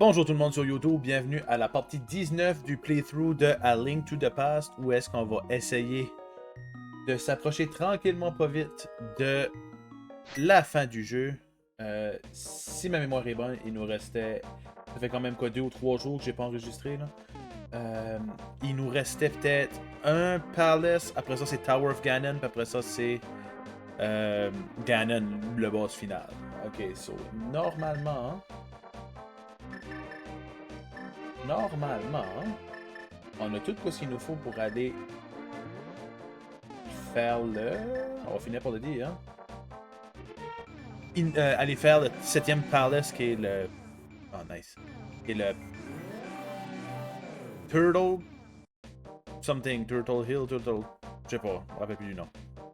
Bonjour tout le monde sur YouTube, bienvenue à la partie 19 du playthrough de A Link to the Past, où est-ce qu'on va essayer de s'approcher tranquillement pas vite de la fin du jeu. Si ma mémoire est bonne, il nous restait, ça fait quand même quoi, 2 ou 3 jours que j'ai pas enregistré là. Il nous restait peut-être un Palace, après ça c'est Tower of Ganon, puis après ça c'est Ganon, le boss final. Ok, so normalement, on a tout ce qu'il nous faut pour aller faire le. On va finir par le dire, hein. Aller faire le 7e Palace qui est le. Oh, nice. Qui est le. Turtle. Something. Turtle Hill, Turtle. Je sais pas, je me rappelle plus du nom.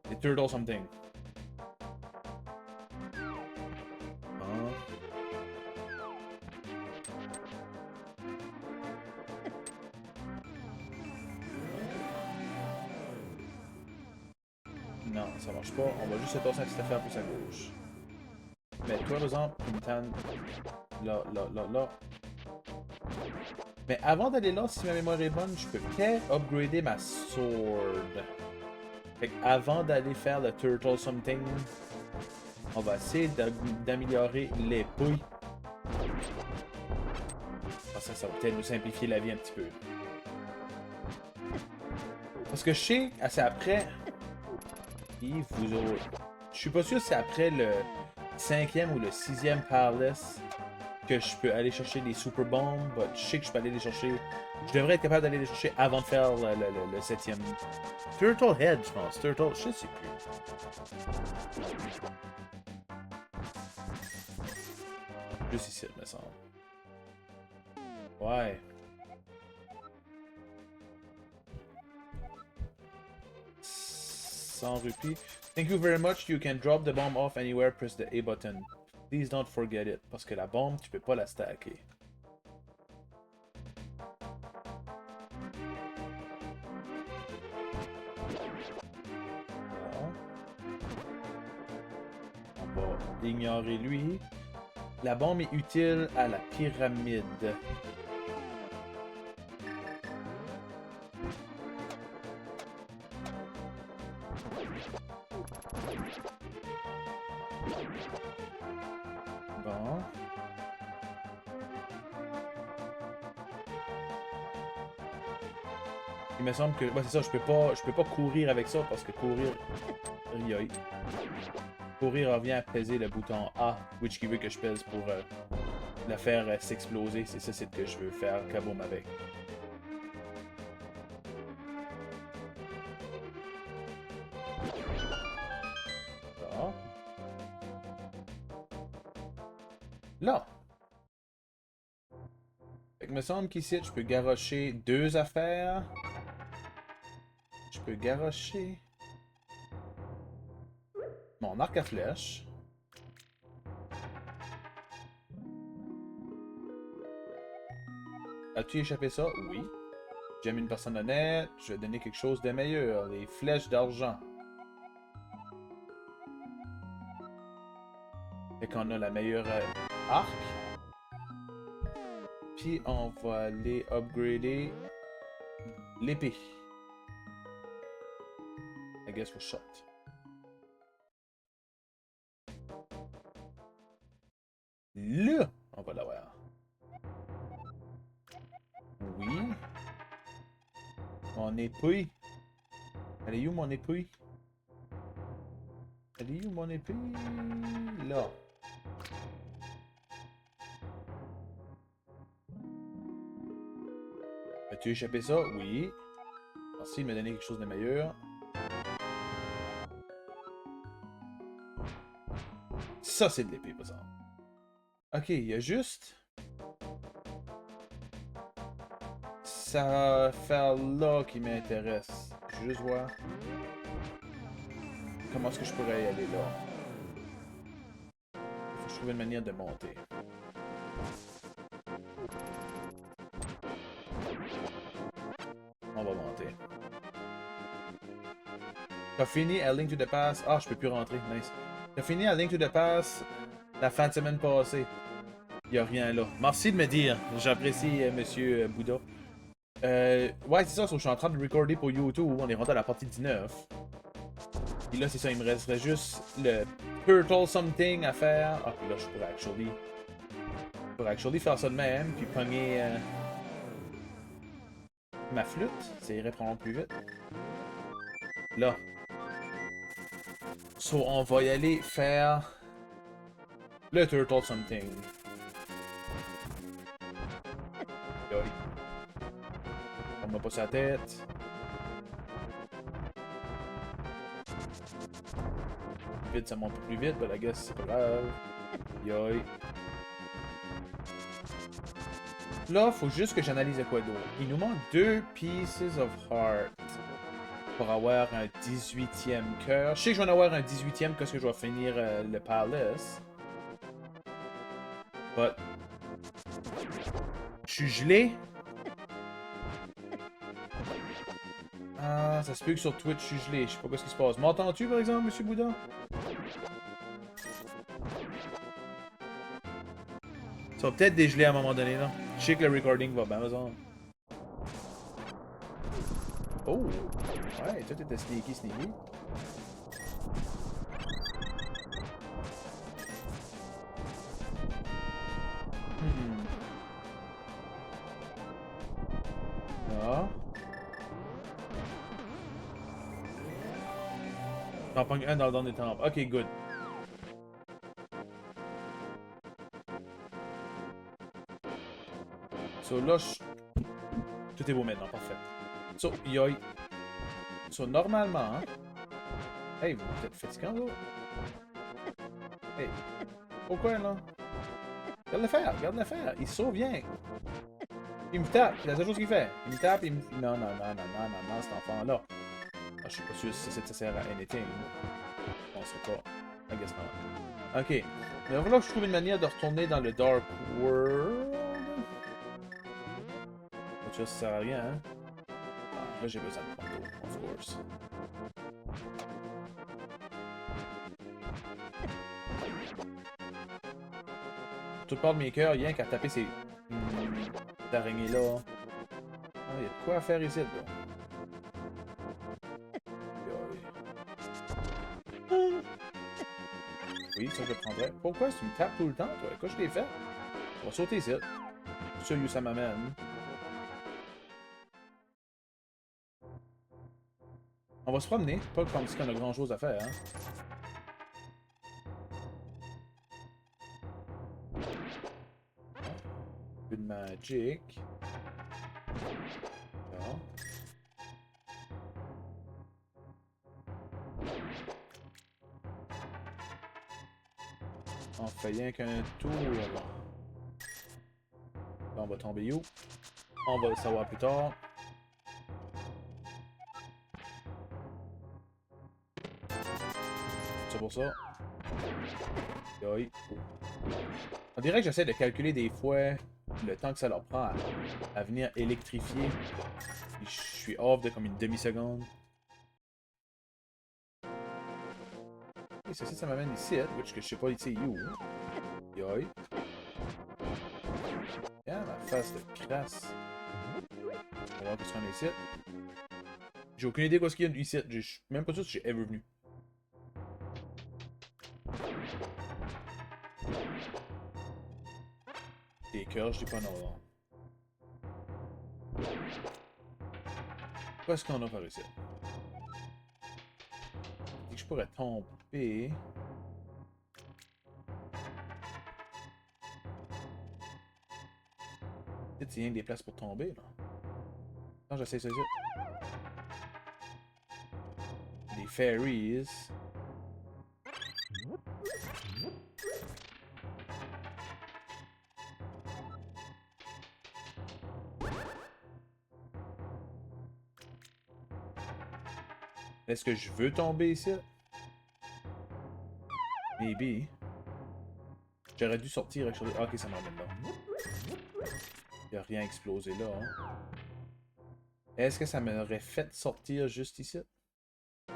C'est Turtle Something. Ah. Non, ça marche pas. On va juste se passer à cette affaire plus à gauche. Mais toi, par exemple, une tanne. Là, là, là, là. Mais avant d'aller là, si ma mémoire est bonne, je peux peut-être upgrader ma sword. Fait avant d'aller faire le Turtle Something, on va essayer d'améliorer l'épée. Ça va peut-être nous simplifier la vie un petit peu. Parce que je sais, c'est après. Je suis pas sûr si c'est après le 5e ou le 6e Palace que je peux aller chercher les Super Bombs. Je sais que je peux aller les chercher. Je devrais être capable d'aller les chercher avant de faire le 7e. Turtle Head, je pense. Turtle, je sais plus. Juste ici, il me semble. Ouais. 100 rupees. Thank you very much. You can drop the bomb off anywhere. Press the A button. Please don't forget it. Parce que la bombe, tu peux pas la stacker. On va ignorer lui. La bombe est utile à la pyramide. Bon. Il me semble que... Ouais, c'est ça, je peux pas courir avec ça parce que courir... Aïe. Courir revient à peser le bouton A, which qui veut que je pèse pour la faire s'exploser. C'est ça, c'est ce que je veux faire kaboom avec. Ça. Là. Fait que me semble qu'ici, je peux garrocher 2 affaires. Je peux garrocher mon arc à flèche. As-tu échappé ça? Oui. J'aime une personne honnête. Je vais donner quelque chose de meilleur. Les flèches d'argent. Fait qu'on a la meilleure arc. Puis on va aller upgrader l'épée. I guess we'll shot. Là, on va l'avoir. Oui. Mon épée. Elle est où mon épée? Elle est où mon épée? Là. As-tu échappé ça? Oui. Merci de me donner quelque chose de meilleur. Ça, c'est de l'épée, par exemple. Ok, il y a juste... Ça faire là qui m'intéresse. Je veux juste voir... Comment est-ce que je pourrais y aller là? Faut que je trouve une manière de monter. On va monter. T'as fini A Link to the Past. Ah, je peux plus rentrer. Nice. T'as fini A Link to the Past la fin de semaine passée. Il a rien là. Merci de me dire. J'apprécie, monsieur Bouddha. Ouais, c'est ça, je suis en train de recorder pour YouTube. On est rendu à la partie 19. Et là, c'est ça, il me resterait juste le Turtle Something à faire. Ah, puis là, je pourrais actually faire ça de même, puis pogner ma flûte. Ça irait probablement plus vite. Là. So, on va y aller faire le Turtle Something. Yoï. On m'a pas sa tête. Vite, ça monte plus vite, mais la guess, c'est pas grave. Yoï. Là, faut juste que j'analyse à quoi d'autre. Il nous manque 2 Pieces of Heart pour avoir un 18e cœur. Je sais que je vais en avoir un 18e parce que je vais finir le Palace. But... Je suis gelé. Ah, ça se peut que sur Twitch, je suis gelé. Je sais pas ce qui se passe. M'entends-tu, par exemple, monsieur Bouddha? Ça va peut-être dégeler à un moment donné, là. Je sais que le recording va bien, par exemple. Oh! Ouais, toi, t'étais sneaky. Ah. J'en pogne un dans le dernier temple. Ok, good. So là, tout est beau maintenant, parfait. So, yoï. So, normalement... Hein? Hey, vous êtes fatiguant, là? Hey. Pourquoi, là? Regarde le faire. Il se sauve bien. Il me tape, c'est la seule chose qu'il fait. Il me tape, il me... Non, cet enfant-là. Ah, je suis pas sûr si ça sert à anything. On sait pas. I guess not. Ok. Mais il va falloir que je trouve une manière de retourner dans le Dark World. Ça sert à rien, hein? Ah, là, j'ai besoin de Panto, of course. Tout part de mes cœurs, rien qu'à taper ces araignées-là. Ah, il y a de quoi à faire ici, là. Oui, ça je le prendrais. Pourquoi tu me tapes tout le temps, toi? Quoi je t'ai fait? On va sauter ici. Ça, ça m'amène. On va se promener. Pas comme si on a grand chose à faire, hein. Peu de magic. Non. On fait rien qu'un tour. Là, on va tomber où? On va le savoir plus tard. C'est pour ça. Yoï. On dirait que j'essaie de calculer des fois le temps que ça leur prend à venir électrifier. Et je suis off de comme une demi-seconde. Et ceci, ça m'amène ici, which que je sais pas ici où. Yoï. Ah, ma face de crasse. On va voir ce qu'on a ici. J'ai aucune idée quoi ce qu'il y a ici. Je suis même pas sûr si j'ai ever venu. Des cœurs, je dis pas non. Qu'est-ce qu'on a par ici? Et que je pourrais tomber. Peut-être qu'il y a des places pour tomber, là. Quand j'essaie ça ici. Des fairies. Est-ce que je veux tomber ici? Maybe. J'aurais dû sortir avec... Ah, ok, ça m'emmène là. Il n'y a rien explosé là. Hein. Est-ce que ça m'aurait fait sortir juste ici? Ça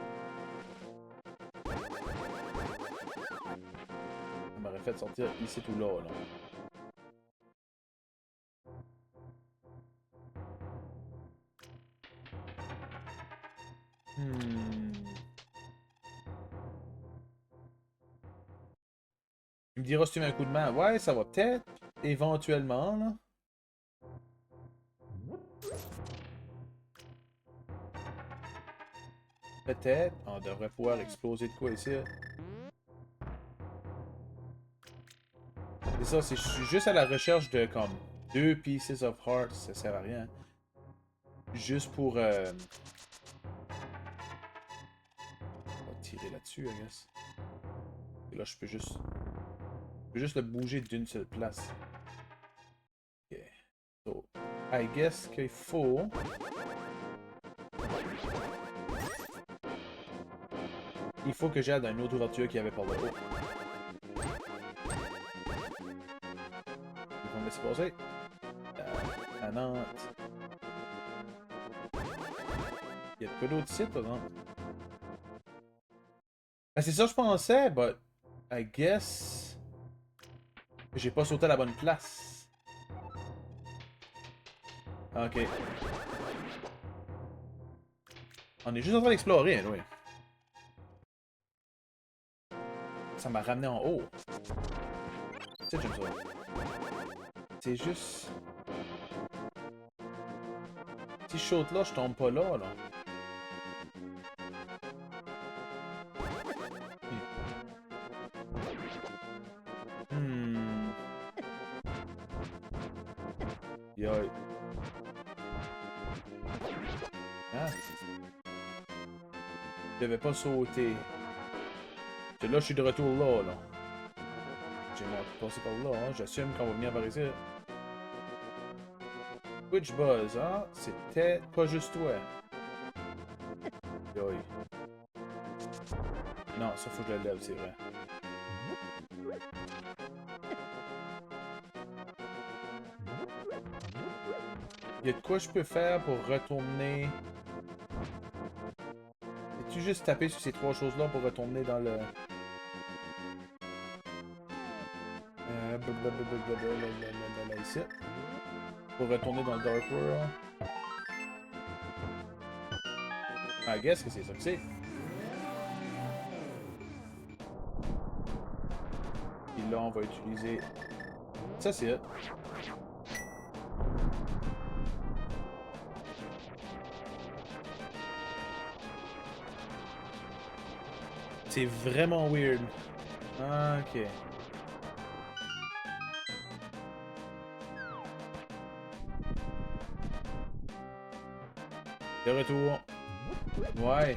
m'aurait fait sortir ici ou là, là. Hmm. Tu me diras si tu mets un coup de main. Ouais, ça va peut-être. Éventuellement, là. Peut-être. On devrait pouvoir exploser de quoi ici. C'est ça, je suis juste à la recherche de comme 2 pieces of heart. Ça sert à rien. Juste pour... On va tirer là-dessus, I guess. Et là, je peux juste le bouger d'une seule place. Ok. So, I guess qu'il faut... Il faut que j'aille dans une autre ouverture qu'il y avait par là-haut. Ils vont me laisser passer. À Nantes. Il y a de quoi d'autre ici, par exemple? Ah, c'est ça que je pensais, but... I guess... J'ai pas sauté à la bonne place. Ok. On est juste en train d'explorer, oui. Ça m'a ramené en haut. C'est j'aime ça. C'est juste... Si je saute là, je tombe pas là, là. Hmm. Yo. Ah. Je devais pas sauter. Et là, je suis de retour là, là. J'ai passé par là, hein. J'assume qu'on va venir par ici. Twitch Buzz, hein? C'était pas juste toi. Yoï. Non, ça faut que je le lève, c'est vrai. Il y a de quoi je peux faire pour retourner... Peux-tu juste taper sur ces 3 choses-là pour retourner dans le... Ici. Pour retourner dans le Dark World. I guess que c'est ça que c'est. Et là, on va utiliser... Ça, c'est... C'est vraiment weird. Ah, ok. De retour. Ouais.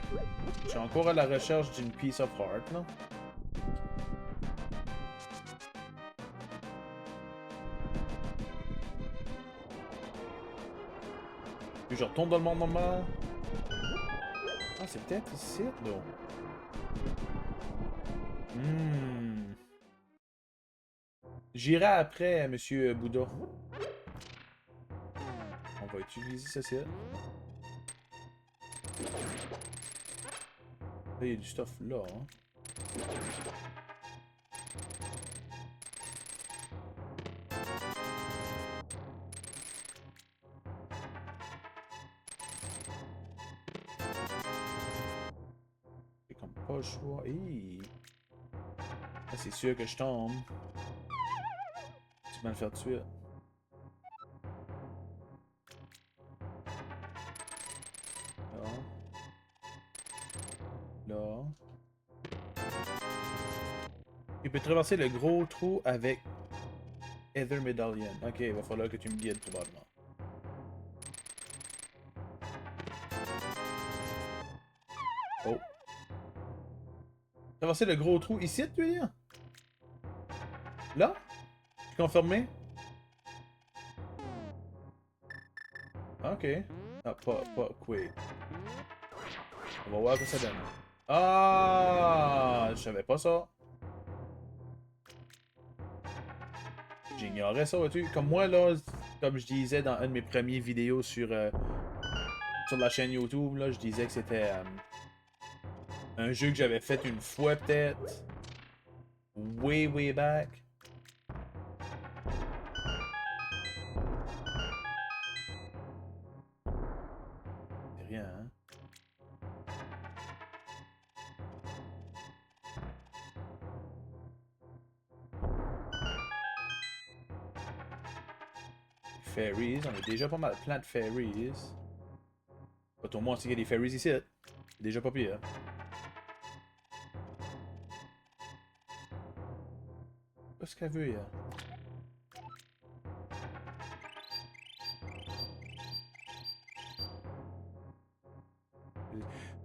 Je suis encore à la recherche d'une piece of heart, là. Puis je retourne dans le monde normal. Ah, c'est peut-être ici, là. Hmm. J'irai après, monsieur Bouddha. On va utiliser ça, c'est... Là, il y a du stuff là, hein. J'ai comme pas le choix. Hi. Ah, c'est sûr que je tombe. Tu vas le faire tout de suite. Là. Là. Tu peux traverser le gros trou avec Ether Medallion. Ok, il va falloir que tu me guides probablement. Oh. Traverser le gros trou ici, tu veux dire? Là? Tu es confirmé? Ok. Ah, pas quick. On va voir ce que ça donne. Ah, je savais pas ça. J'ignorais ça, vois-tu. Comme moi, là, comme je disais dans une de mes premières vidéos sur la chaîne YouTube, là, je disais que c'était un jeu que j'avais fait une fois, peut-être. Way back. C'est rien, hein. fairies. On a déjà pas mal plein de fairies. Au moins, il y a des fairies ici. Déjà pas pire. Qu'est-ce qu'elle veut, là?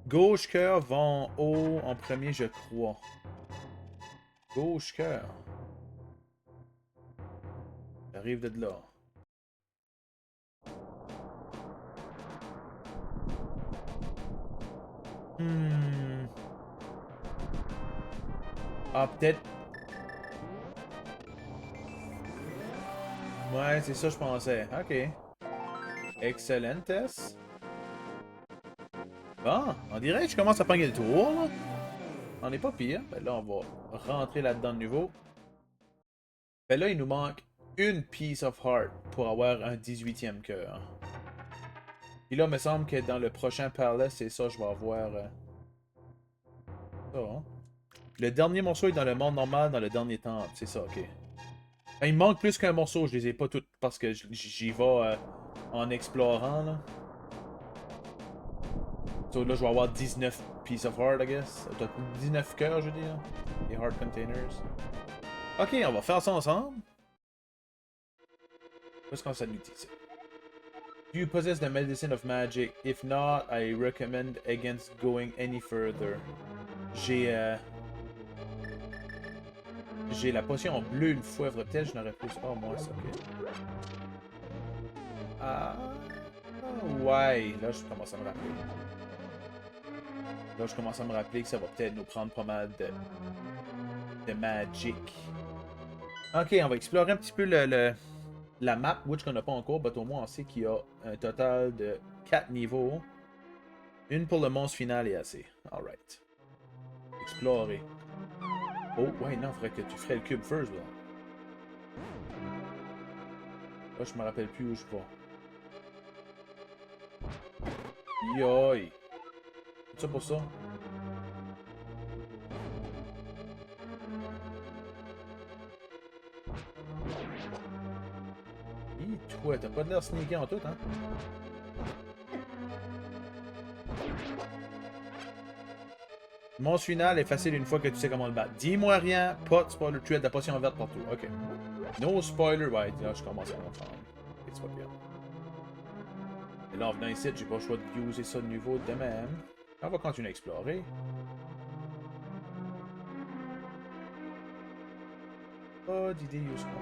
Gauche cœur va en haut en premier, je crois. Gauche cœur. J'arrive de là. Ah, peut-être. Ouais, c'est ça, je pensais. Ok. Excellent, Tess. Bon, on dirait que je commence à prendre le tour, là. On est pas pire. Ben là, on va rentrer là-dedans de nouveau. Ben là, il nous manque une piece of heart pour avoir un 18e cœur. Et là, il me semble que dans le prochain palace, c'est ça, je vais avoir... ça, hein? Le dernier morceau est dans le monde normal, dans le dernier temple. C'est ça, ok. Ben, il me manque plus qu'un morceau, je les ai pas toutes parce que j'y vais en explorant, là. So là, je vais avoir 19 pieces of heart, I guess. 19 cœurs, je veux dire. Les heart containers. Ok, on va faire ça ensemble. Qu'est-ce qu'on ça nous dit, ça? Do you possess the medicine of magic? If not, I recommend against going any further. J'ai la potion en bleu une fois, peut-être je n'aurais plus. Oh, moi, ça, ok. Ah. Ouais, là, je commence à me rappeler. Là, je commence à me rappeler que ça va peut-être nous prendre pas mal de magic. Ok, on va explorer un petit peu la map, which qu'on n'a pas encore, mais au moins on sait qu'il y a un total de 4 niveaux. Une pour le monstre final et assez. Alright. Explorer. Oh, ouais, non, faudrait que tu ferais le cube first, là. Là, je me rappelle plus où je vais. Yoï. C'est ça pour ça? Hi, toi, t'as pas de l'air sneaky en tout, hein? Le monstre final est facile une fois que tu sais comment le battre. Dis-moi rien, pas de spoiler, tu as de la potion verte partout. Ok. No spoiler, ouais, là je commence à comprendre. Ok, c'est pas bien. Et là en venant ici, j'ai pas le choix de user ça de nouveau de même. On va continuer à explorer. Pas d'idée où ce qu'on va.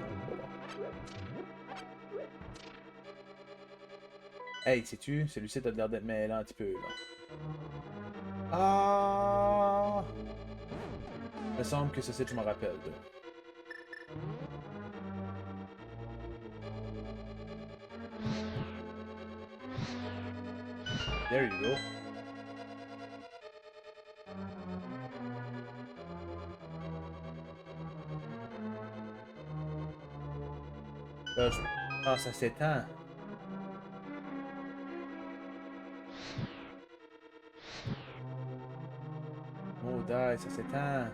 Hey, sais-tu, celui-ci a l'air d'être mêlant un petit peu, là. Ah! Il me semble que c'est je me rappelle de. There you go. Là, je... Ah, ça s'étend. Oh, die, ça s'étend.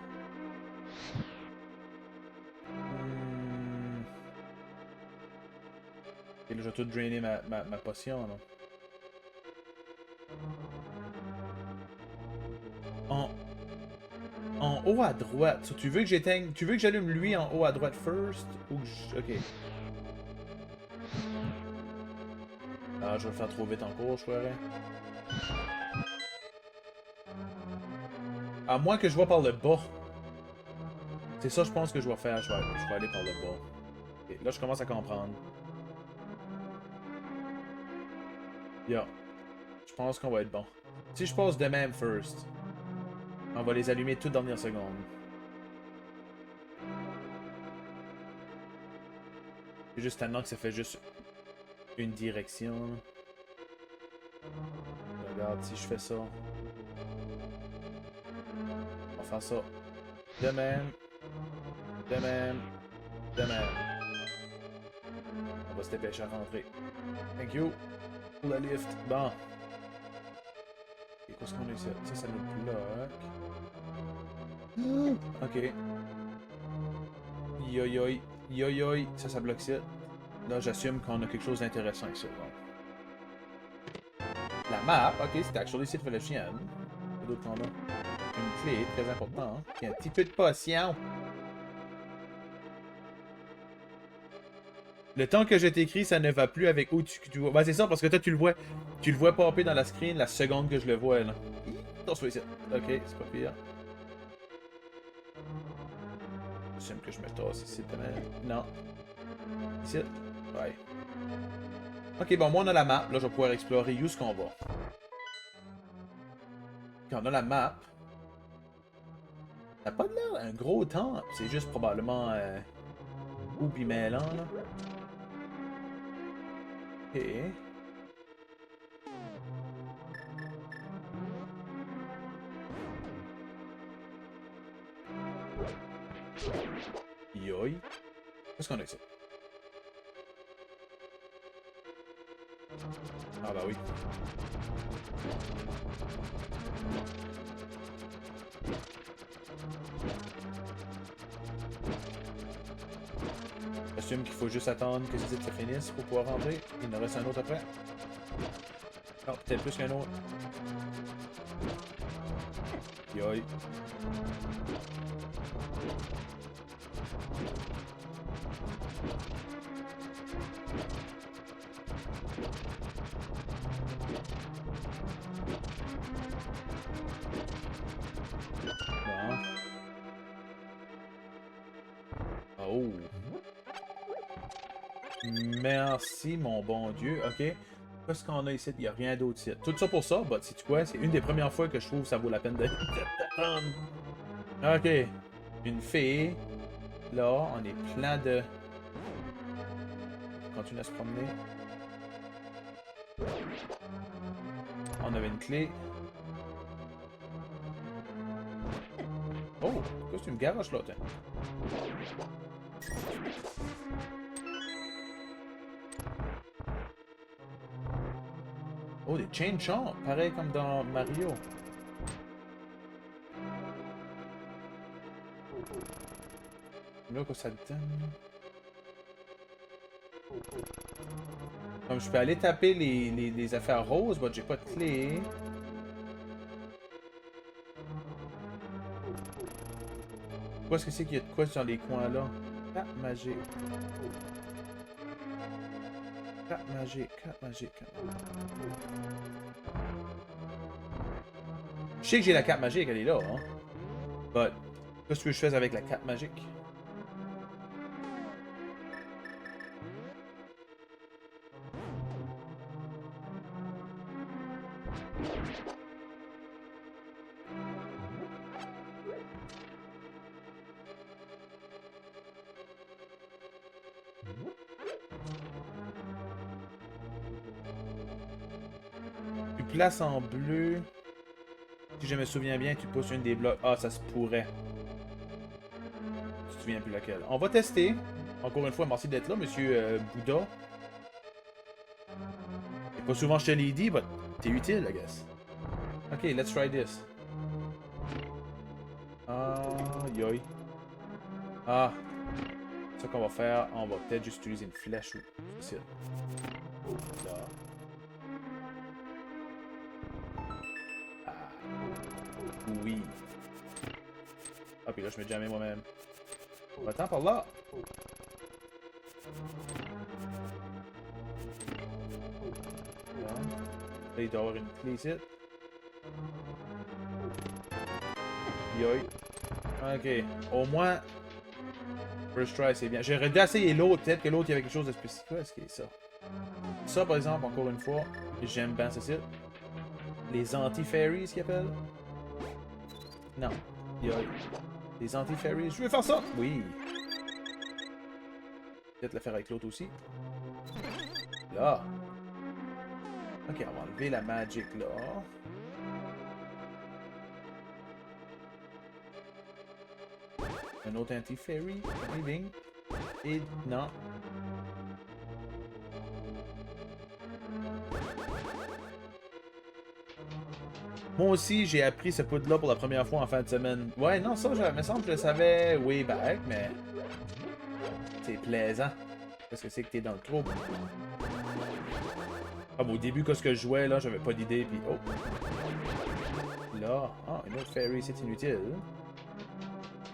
Et là, je vais tout drainer ma potion, là. En haut à droite. So, tu veux que j'éteigne... Tu veux que j'allume lui en haut à droite first? Ou que je... Ok. Ah, je vais le faire trop vite en cours, je croirais. À moins que je vois par le bas. C'est ça, je pense que je vais faire. Je vais aller par le bas. Okay, là, je commence à comprendre. Yeah. Je pense qu'on va être bon. Si je passe de même first, on va les allumer toutes dernières secondes. C'est juste tellement que ça fait juste une direction. Regarde, si je fais ça. On va faire ça. De même. De même. De même. On va se dépêcher à rentrer. Thank you. Pour la lift. Bon. Et qu'est-ce qu'on a ici? Ça nous bloque. Ok. Yoyoy. Yoyoy. Ça bloque ça. Là, j'assume qu'on a quelque chose d'intéressant ici. Donc. La map, ok, c'est actually ici for le chien. D'autres qu'on a. Une clé, très important. Hein? Puis un petit peu de potion. Le temps que je t'écris, ça ne va plus avec où tu vois. Ben, c'est ça, parce que toi, tu le vois. Tu le vois popper dans la screen la seconde que je le vois, là. Attention ici. Ok, c'est pas pire. J'aime que je me tasse ici, non. Ici. Ouais. Ok, bon, moi, on a la map. Là, je vais pouvoir explorer où ce qu'on va. Puis on a la map. Ça n'a pas l'air un gros temple. C'est juste probablement... Oubi mêlant, là. Ok. Yoï. Qu'est-ce qu'on a ici? Ah bah oui. J'assume qu'il faut juste attendre que ce site se finisse pour pouvoir rentrer. Il en reste un autre après. Non, peut-être plus qu'un autre. Yoï. Oh. Merci, mon bon Dieu. OK. Qu'est-ce qu'on a ici? Il n'y a rien d'autre ici. Tout ça pour ça, bah, sais-tu quoi? C'est une des premières fois que je trouve que ça vaut la peine d'attendre. OK. Une fée. Là, on est plein de... On continue à se promener. On avait une clé. Oh! Qu'est-ce que tu me garages là, tiens? Oh, des chain chomps, pareil comme dans Mario. Là, quoi ça donne? Comme je peux aller taper les affaires roses, mais j'ai pas de clé. Qu'est-ce que c'est qu'il y a de quoi dans les coins là? Carte magique. Carte magique, carte magique. Je sais que j'ai la carte magique, elle est là, hein. But, qu'est-ce que je fais avec la carte magique? Tu places en bleu. Si je me souviens bien, tu pousses une des blocs. Ah, ça se pourrait. Je me souviens plus laquelle. On va tester. Encore une fois, merci d'être là, monsieur Bouddha. C'est pas souvent je te l'ai dit, mais t'es utile, I guess. Ok, let's try this. Ah, yoï. Ah. C'est ça qu'on va faire. On va peut-être juste utiliser une flèche ou... C'est ça. Là. Ah. Oui. Ah, puis là, je me jamais moi-même. Attends, par là. Là, il doit y avoir une clé ici. Yoï. Ok. Au moins... First try, c'est bien. J'aurais dû essayer l'autre. Peut-être que l'autre, il y avait quelque chose de spécifique. Qu'est-ce que c'est ça? Ça, par exemple, encore une fois, j'aime bien ceci. Les anti-fairies, qu'ils appellent. Non. Yoï. Les anti-fairies. Je veux faire ça! Oui. Peut-être le faire avec l'autre aussi. Là. Ok, on va enlever la magic là. Un autre anti-fairy. Living. Et non. Moi aussi, j'ai appris ce poudre-là pour la première fois en fin de semaine. Ouais, non, ça, me semble que je le savais way back, mais... C'est plaisant. Qu'est-ce que c'est que t'es dans le trouble? Comme au début, quand je jouais, là, j'avais pas d'idée, puis oh! Là, ah, une autre fairy, c'est inutile.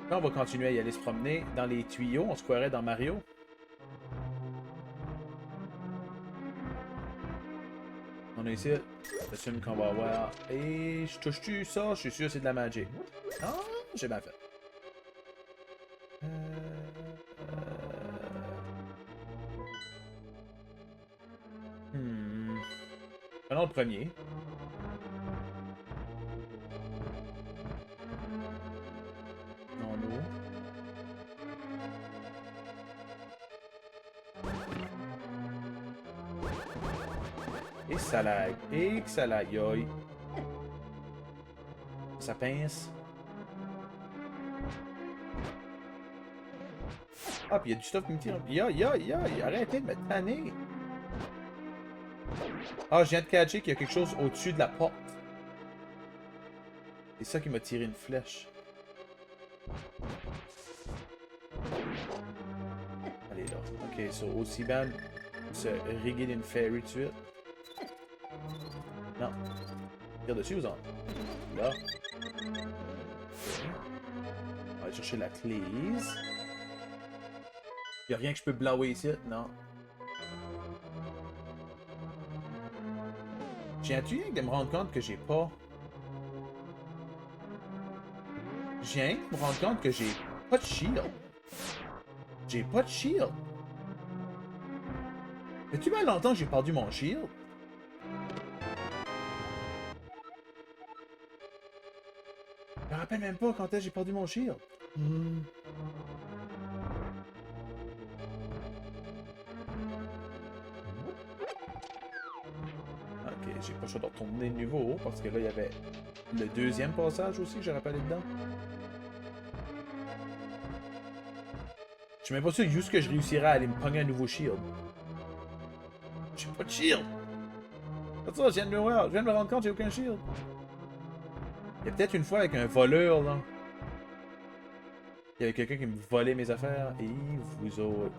Là, on va continuer à y aller se promener dans les tuyaux. On se croirait dans Mario. On est ici. J'assume qu'on va avoir. Et je touche-tu ça? Je suis sûr que c'est de la magie. Ah, j'ai bien fait. Prenons le premier. Non, nous. Et ça lag. Et que ça lag. Yoï. Ça pince. Ah, puis il y a du stuff qui me tire. Yoï. Arrêtez de me tanner. Ah, je viens de catcher qu'il y a quelque chose au-dessus de la porte. C'est ça qui m'a tiré une flèche. Allez là. Ok, so aussi bien se riguer d'une fairy tout de suite. Non. Tire dessus ou en? Là. Okay. On va aller chercher la clé. Y'a rien que je peux blower ici? Non. J'ai-tu rien que de me rendre compte que j'ai pas... J'ai rien que de me rendre compte que j'ai pas de shield. J'ai pas de shield. Fais-tu bien longtemps que j'ai perdu mon shield? Je me rappelle même pas quand est-ce que j'ai perdu mon shield. Ok, j'ai pas le choix de retourner de nouveau parce que là il y avait le deuxième passage aussi que j'ai rappelé dedans. Je suis même pas sûr juste que je réussirais à aller me pogner un nouveau shield. J'ai pas de shield! C'est ça, je viens de me rendre compte que j'ai aucun shield. Il y a peut-être une fois avec un voleur, là. Il y avait quelqu'un qui me volait mes affaires. Et vous autres.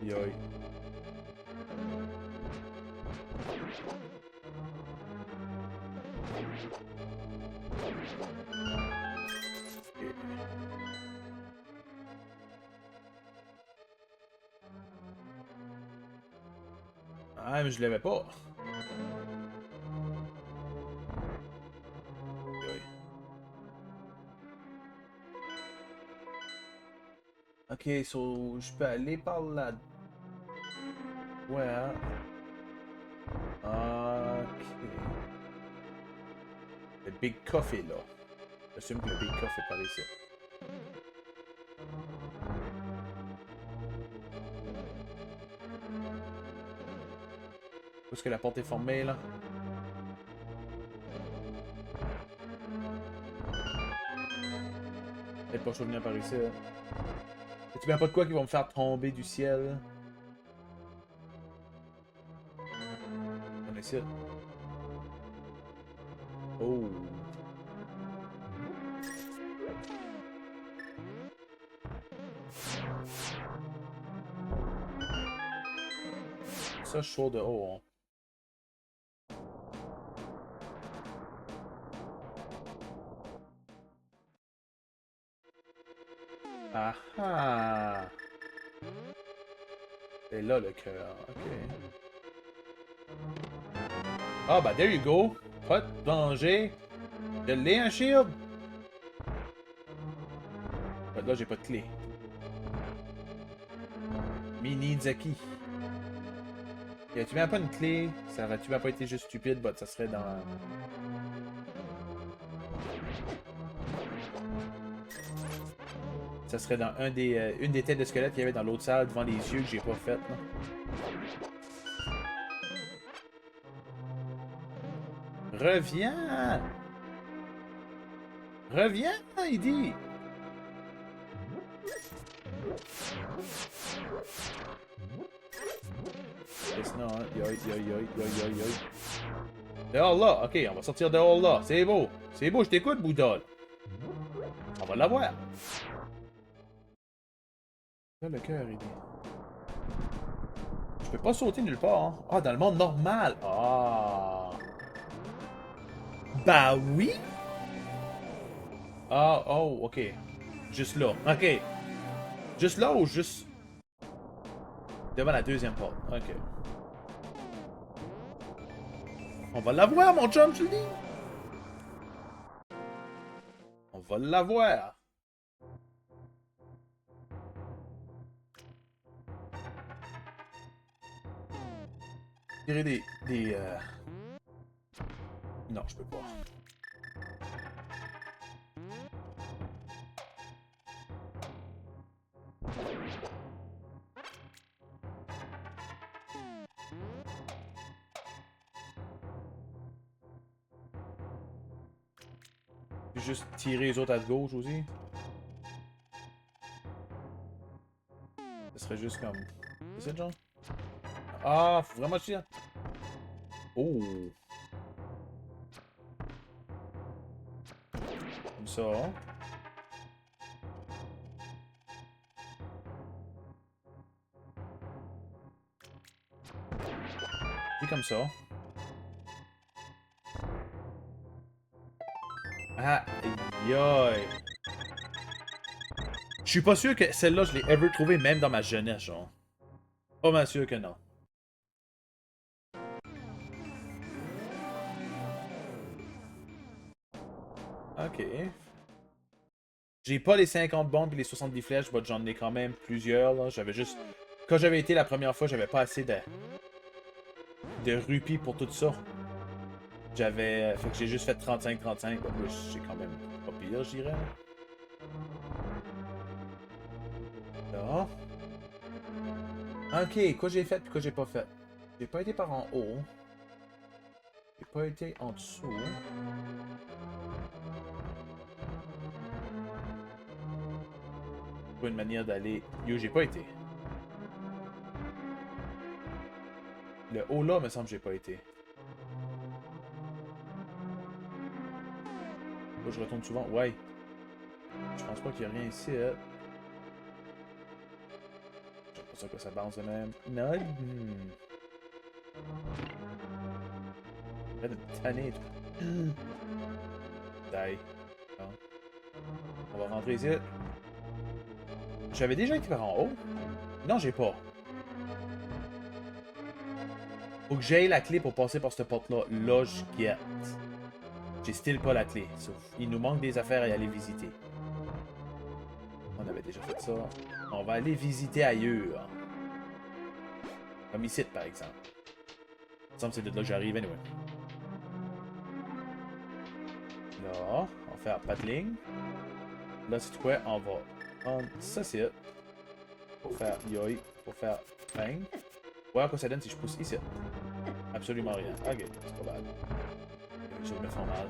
Yoï. Ah, mais je l'avais pas. Yoï. Ok, so je peux aller par là. Ouais. Ok. Le Big Coffee là. J'assume que le Big Coffee est par ici. Où est-ce que la porte est formée là? Peut-être pas chaud de venir par ici. Hein. Y'a-tu bien pas de quoi qui vont me faire tomber du ciel? On est ici. Oh. Ça, je suis de haut. Hein. Ah ah! Et là le cœur, ok. Ah bah there you go! Pas de danger! Je l'ai un shield! Là j'ai pas de clé. Mini Zaki. Y'a-tu même pas une clé? Ça aurait-tu même pas été juste stupide? Bah ça serait dans... Ça serait dans une des têtes de squelette qu'il y avait dans l'autre salle devant les yeux que j'ai pas faites. Reviens! Reviens, il dit! Yes, non, hein. Yoï, yoï, yoï, yoï, yoï, yoï. Dehors là! Ok, on va sortir dehors là. C'est beau! C'est beau, je t'écoute, Bouddha! On va l'avoir! Là, le cœur, il est... Je peux pas sauter nulle part, hein. Ah, dans le monde normal! Ah! Bah oui! Ah, oh, ok. Juste là. Ok. Juste là ou juste... Devant la deuxième porte. Ok. On va l'avoir, mon chum, je le dis! On va l'avoir! Tirer des Non, je peux pas. Juste tirer les autres à gauche aussi. Ce serait juste comme... C'est ça, genre? Ah, faut vraiment chier. Oh! Comme ça. Et comme ça. Ah, aïe. Je suis pas sûr que celle-là, je l'ai ever trouvée, même dans ma jeunesse, genre. Pas mal sûr que non. Ok. J'ai pas les 50 bombes et les 70 flèches, mais j'en ai quand même plusieurs, là. J'avais juste... Quand j'avais été la première fois, j'avais pas assez de rupis pour tout ça. J'avais... Fait que j'ai juste fait 35-35. Donc là, c'est quand même pas pire, je dirais. Là. Ok, quoi j'ai fait puis quoi j'ai pas fait. J'ai pas été par en haut. J'ai pas été en dessous. Pas une manière d'aller... Yo, j'ai pas été. Le haut là, me semble que j'ai pas été. Là, je retourne souvent. Ouais. Je pense pas qu'il y a rien ici. J'ai pas ça que ça bounce de même. Non. Arrête de te tanner, toi. Die. Non. On va rentrer ici. J'avais déjà été par en haut. Non, j'ai pas. Faut que j'aille la clé pour passer par cette porte-là. Là, je guette. J'ai still pas la clé. Sauf, il nous manque des affaires à aller visiter. On avait déjà fait ça. On va aller visiter ailleurs. Comme ici, par exemple. Il me semble que c'est de là que j'arrive, anyway. Là, on va faire pas de ligne. Là, c'est quoi? On va prendre ça, c'est pour faire yoi, pour faire bang. Voir quoi ça donne si je pousse ici. Absolument rien. Ok, c'est pas mal. Les choses me font mal.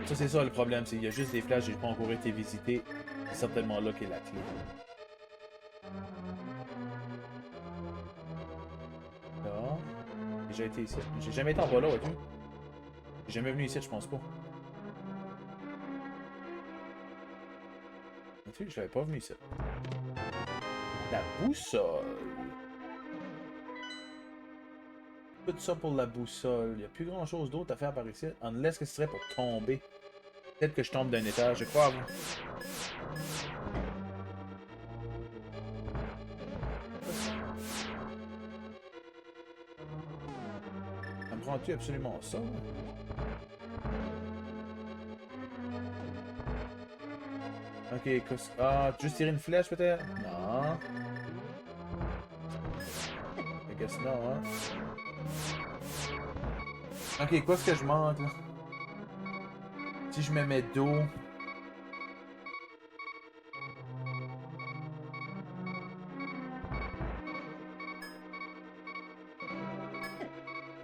Ça, c'est ça le problème. Il y a juste des flashs, j'ai pas encore été visité. C'est certainement là qu'est la clé. Là. J'ai déjà été ici. J'ai jamais été en bas là, vois-tu? J'ai jamais venu ici, je pense pas. Tu je n'avais pas venu ici. La boussole. Tout ça pour la boussole. Il n'y a plus grand chose d'autre à faire par ici. Unless que ce serait pour tomber. Peut-être que je tombe d'un étage, je crois. Ça me prend-tu absolument ça? Ok, ah, juste tirer une flèche peut-être? Non. I guess non, hein. Ok, quoi est-ce que je manque là? Si je me mets dos.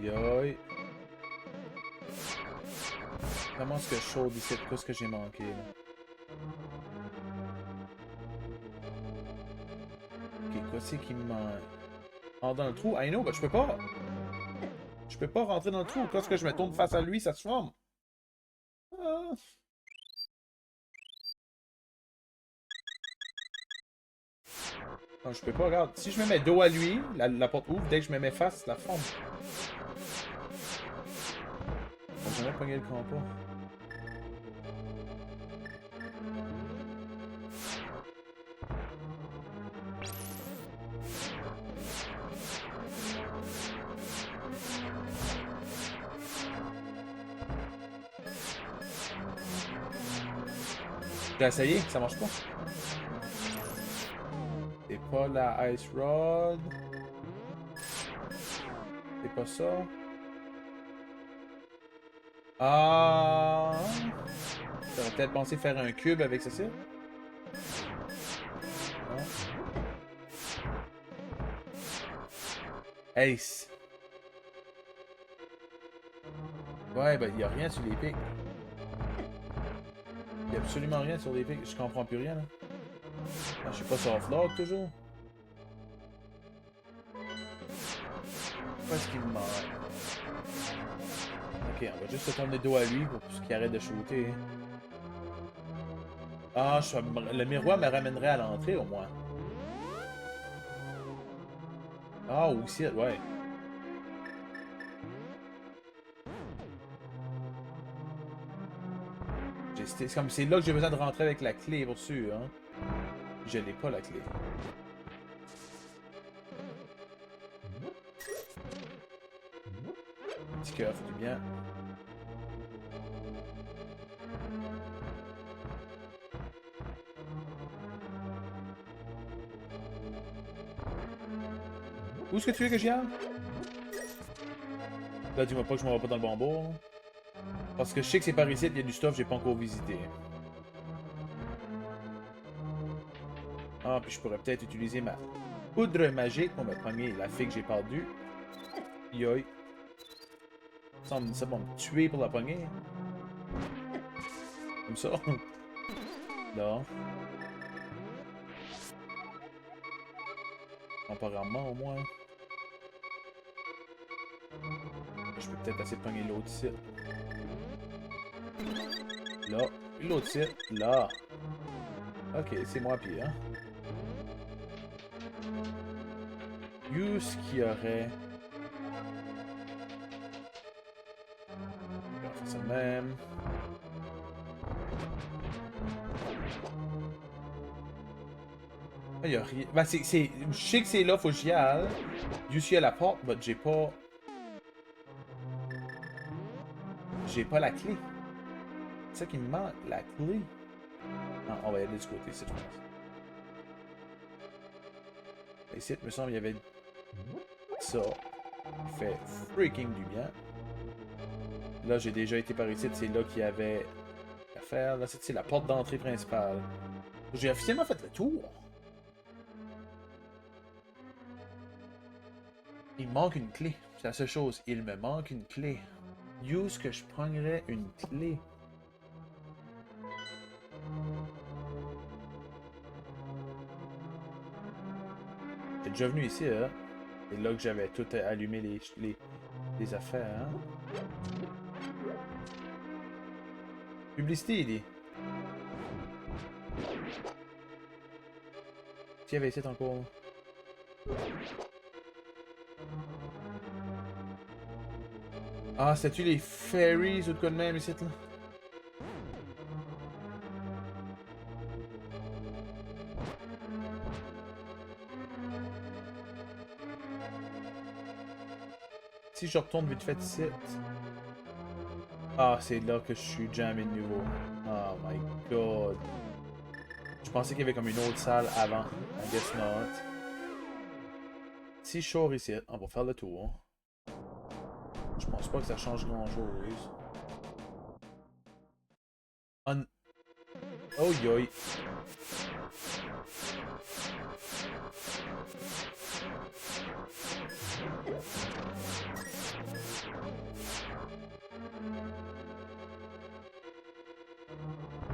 Yoï. Comment est-ce que je saute ici? Qu'est-ce que j'ai manqué là? Qu'est-ce qui me manque? Rentre dans le trou. I know, ben je peux pas. Je peux pas rentrer dans le trou. Quand je me tourne face à lui, ça se forme. Ah. Non, je peux pas, regarde. Si je me mets dos à lui, la porte ouvre. Dès que je me mets face, la forme. On va jamais pogner le compas. J'ai essayé, ça marche pas. C'est pas la Ice Rod. C'est pas ça. Ah. J'aurais peut-être pensé faire un cube avec ceci. Non. Ace. Ouais, ben, y a rien sur les pics. Y a absolument rien sur les pics. Je comprends plus rien, là. Ah, je sais pas, soft log, toujours. Qu'est-ce qu'il me manque? Ok, on va juste se tourner dos à lui pour qu'il arrête de shooter. Ah, le miroir me ramènerait à l'entrée, au moins. Ah, aussi, ouais. C'est comme c'est là que j'ai besoin de rentrer avec la clé pour sûr. Hein. Je n'ai pas la clé. Petit cœur, fait du bien. Où est-ce que tu veux que j'y aille? Là, dis-moi pas que je m'en vais pas dans le bon bord. Parce que je sais que c'est par ici, il y a du stuff que j'ai pas encore visité. Ah, puis je pourrais peut-être utiliser ma poudre magique pour me pogner la fille que j'ai perdue. Yoï. Ça va me tuer pour la pogner. Comme ça. Là. Apparemment, au moins. Je peux peut-être essayer de pogner l'autre site. Là. L'autre site. Là. Ok, c'est moi pire. Hein? Use qui aurait... On va faire ça de même. Il y a rien. Ben, je sais que c'est là, faut que j'y aille. Use qui a la porte, mais j'ai pas... J'ai pas la clé. C'est ça qui me manque, la clé. Non, on va y aller du côté ici, je pense. Ici, il me semble qu'il y avait ça. Qui fait freaking du bien. Là, j'ai déjà été par ici, c'est là qu'il y avait à faire. Là, c'est la porte d'entrée principale. J'ai officiellement fait le tour. Il me manque une clé. C'est la seule chose. Il me manque une clé. Use que je prendrais une clé. J'étais déjà venu ici, hein. C'est là que j'avais tout allumé les affaires, hein. Publicité, il dit. S'il y avait ici encore. Ah, c'était-tu les fairies ou de quoi de même ici, là? Si je retourne vite fait ici. Ah, c'est là que je suis jamais de nouveau. Oh my god. Je pensais qu'il y avait comme une autre salle avant. I guess not. Si je sors ici, on va faire le tour. Je pense pas que ça change grand chose. Oh yoï.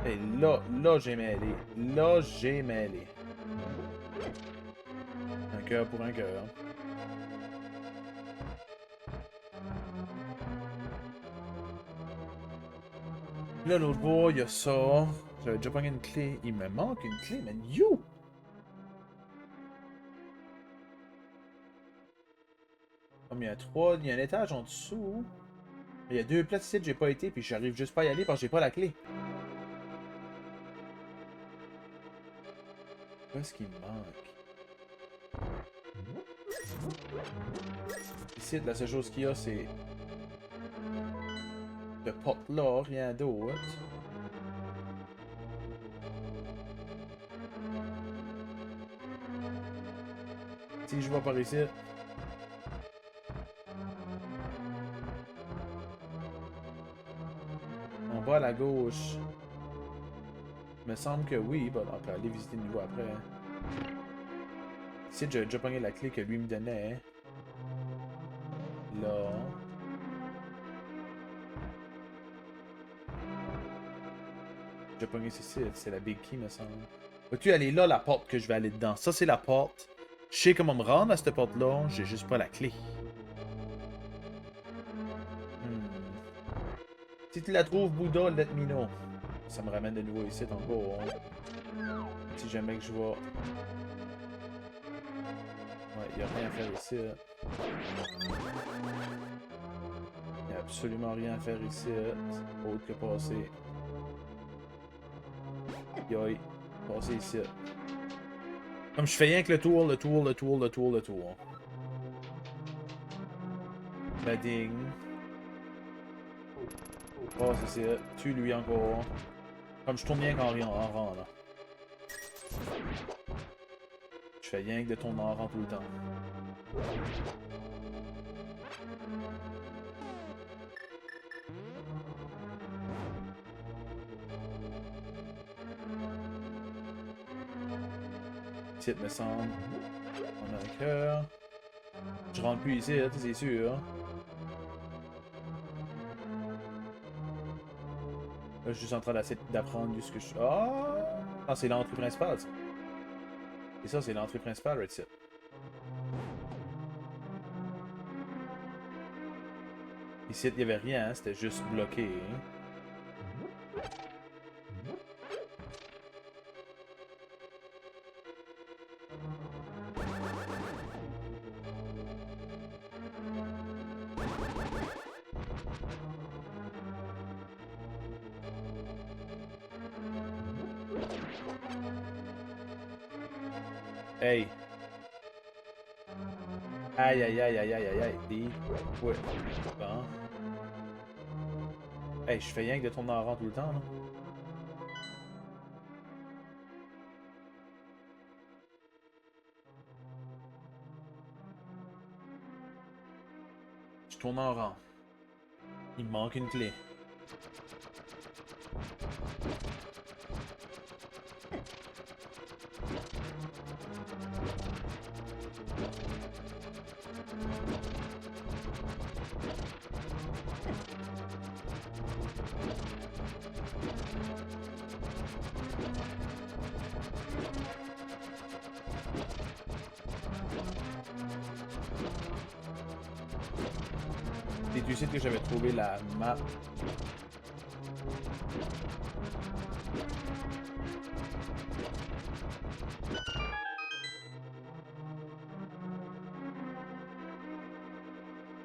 Et là j'ai mêlé. Là, j'ai mêlé. cœur pour un cœur. Là, l'autre bord, il y a ça. J'avais déjà pris une clé. Il me manque une clé, man. You! Comme il y a trois, il y a un étage en dessous. Il y a deux places ici que j'ai pas été, puis j'arrive juste pas à y aller parce que j'ai pas la clé. Qu'est-ce qu'il me manque? Ici, la seule chose qu'il y a, c'est... le porte-là, rien d'autre. Si je vois par ici... on va à la gauche. Il me semble que oui. Bon, on peut aller visiter le niveau après. Ici, j'ai déjà pogné la clé que lui me donnait. Là. J'ai pogné ceci. C'est la Big Key, me semble. Vois-tu, elle est là, la porte que je vais aller dedans. Ça, c'est la porte. Je sais comment me rendre à cette porte-là. J'ai juste pas la clé. Si tu la trouves, Bouddha, let me know. Ça me ramène de nouveau ici encore. Hein. Si jamais que je vois... ouais, il n'y a rien à faire ici. Il n'y a absolument rien à faire ici. Autre que passer. Yoï. Passer ici. Comme je fais rien que le tour. Bading. Oh, c'est ça. Tue lui encore. Comme je tourne rien qu'en rang, là. Je fais rien que de tourner en rang tout le temps. Ici, me semble. On a un cœur. Je rentre plus ici, c'est sûr. Là, je suis juste en train d'apprendre ce que je... ah! Ah, c'est l'entrée principale, ça. Et ça, c'est l'entrée principale, right, ici. Ici, il n'y avait rien, c'était juste bloqué. Hey! Aïe aïe aïe aïe aïe aïe aïe. Des... ouais. Bon. Hey, je fais rien que de tourner en rang tout le temps, là. Je tourne en rang. Il me manque une clé. C'est du site que j'avais trouvé la map.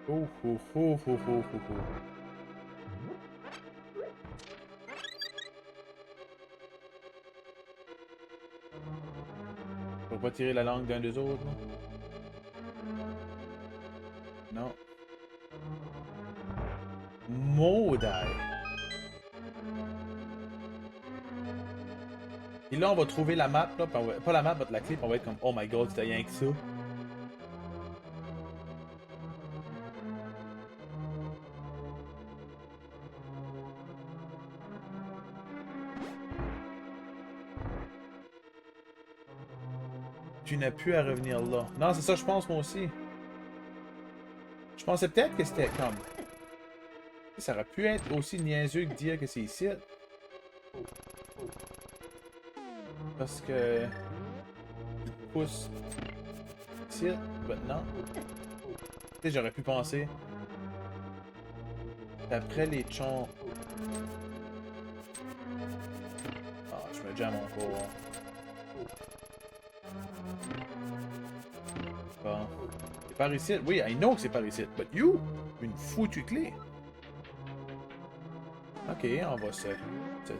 Oh oh oh oh oh oh oh. Faut pas tirer la langue d'un des autres, non? Non. Maudai. Et là, on va trouver la map, là, pas la map, mais la clé, puis on va être comme, oh my god, c'était rien que ça. Tu n'as plus à revenir là. Non, c'est ça, je pense, moi aussi. Je pensais peut-être que c'était comme... ça aurait pu être aussi niaiseux que dire que c'est ici. Parce que... pouce... ici. Ben, non. Tu sais, j'aurais pu penser. Après les chons. Ah, je me jam encore. Bon. C'est par ici. Oui, I know que c'est par ici. But you! Une foutue clé. Ok, on va se